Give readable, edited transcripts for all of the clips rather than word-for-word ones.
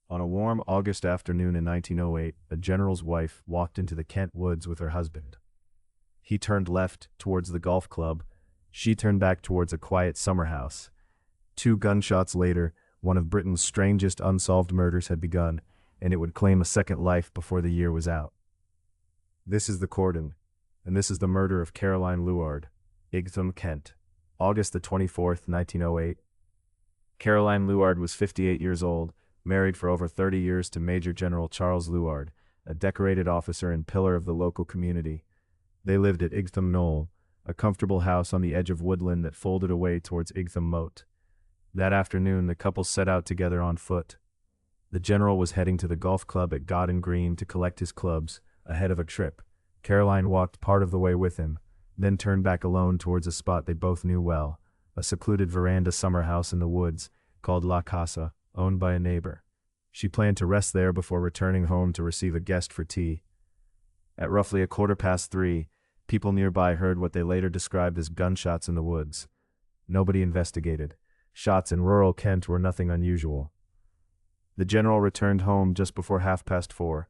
On a warm August afternoon in 1908, a general's wife walked into the Kent woods with her husband. He turned left towards the golf club. She turned back towards a quiet summer house. 2 gunshots later, one of Britain's strangest unsolved murders had begun, and it would claim a second life before the year was out. This is the Cordon, and this is the murder of Caroline Luard, Igtham, Kent. August the 24th, 1908. Caroline Luard was 58 years old, married for over 30 years to Major General Charles Luard, a decorated officer and pillar of the local community. They lived at Igtham Knoll, a comfortable house on the edge of woodland that folded away towards Igtham Moat. That afternoon, the couple set out together on foot. The general was heading to the golf club at Godden Green to collect his clubs, ahead of a trip. Caroline walked part of the way with him, then turned back alone towards a spot they both knew well, a secluded veranda summer house in the woods, called La Casa, owned by a neighbor. She planned to rest there before returning home to receive a guest for tea. At roughly 3:15, people nearby heard what they later described as gunshots in the woods. Nobody investigated. Shots in rural Kent were nothing unusual. The general returned home just before 4:30.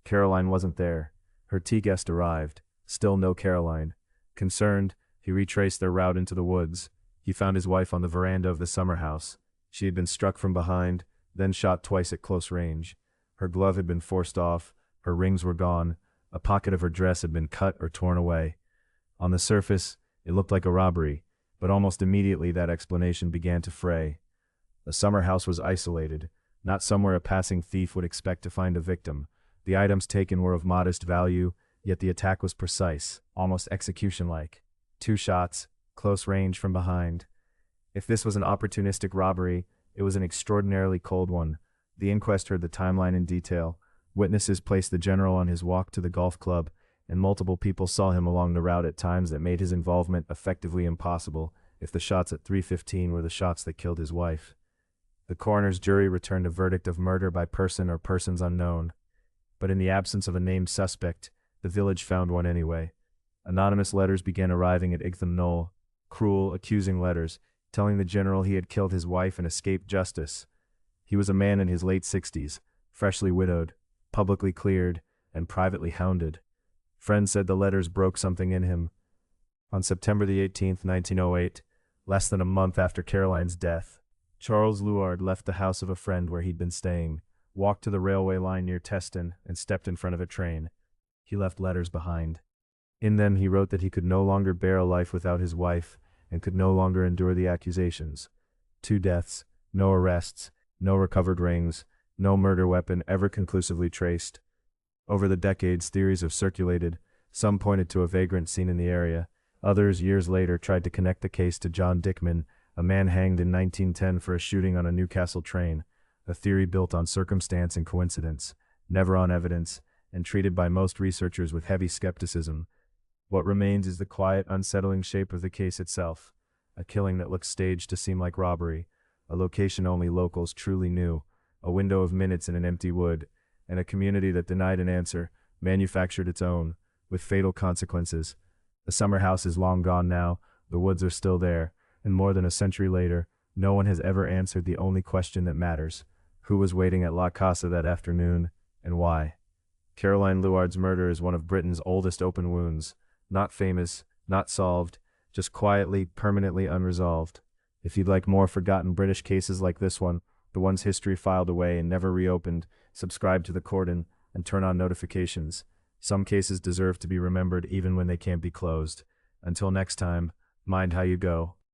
Caroline wasn't there. Her tea guest arrived. Still no Caroline. Concerned, he retraced their route into the woods. He found his wife on the veranda of the summer house. She had been struck from behind, then shot twice at close range. Her glove had been forced off, her rings were gone, a pocket of her dress had been cut or torn away. On the surface, it looked like a robbery, but almost immediately that explanation began to fray. The summer house was isolated, not somewhere a passing thief would expect to find a victim. The items taken were of modest value, yet the attack was precise, almost execution-like. 2 shots, close range from behind. If this was an opportunistic robbery, it was an extraordinarily cold one. The inquest heard the timeline in detail. Witnesses placed the general on his walk to the golf club, and multiple people saw him along the route at times that made his involvement effectively impossible if the shots at 3:15 were the shots that killed his wife. The coroner's jury returned a verdict of murder by person or persons unknown. But in the absence of a named suspect, the village found one anyway. Anonymous letters began arriving at Igtham Knoll, cruel, accusing letters, telling the general he had killed his wife and escaped justice. He was a man in his late 60s, freshly widowed, publicly cleared, and privately hounded. Friends said the letters broke something in him. On September the 18th, 1908, less than a month after Caroline's death, Charles Luard left the house of a friend where he'd been staying, walked to the railway line near Teston, and stepped in front of a train. He left letters behind. In them he wrote that he could no longer bear a life without his wife, and could no longer endure the accusations. 2 deaths, no arrests, no recovered rings, no murder weapon ever conclusively traced. Over the decades, theories have circulated. Some pointed to a vagrant seen in the area. Others, years later, tried to connect the case to John Dickman, a man hanged in 1910 for a shooting on a Newcastle train, a theory built on circumstance and coincidence, never on evidence, and treated by most researchers with heavy skepticism. What remains is the quiet, unsettling shape of the case itself, a killing that looks staged to seem like robbery, a location only locals truly knew, a window of minutes in an empty wood, and a community that denied an answer, manufactured its own, with fatal consequences. The summer house is long gone now, the woods are still there, and more than a century later, no one has ever answered the only question that matters: who was waiting at La Casa that afternoon, and why? Caroline Luard's murder is one of Britain's oldest open wounds, not famous, not solved, just quietly, permanently unresolved. If you'd like more forgotten British cases like this one, the ones history filed away and never reopened, subscribe to the Cordon and turn on notifications. Some cases deserve to be remembered even when they can't be closed. Until next time, mind how you go.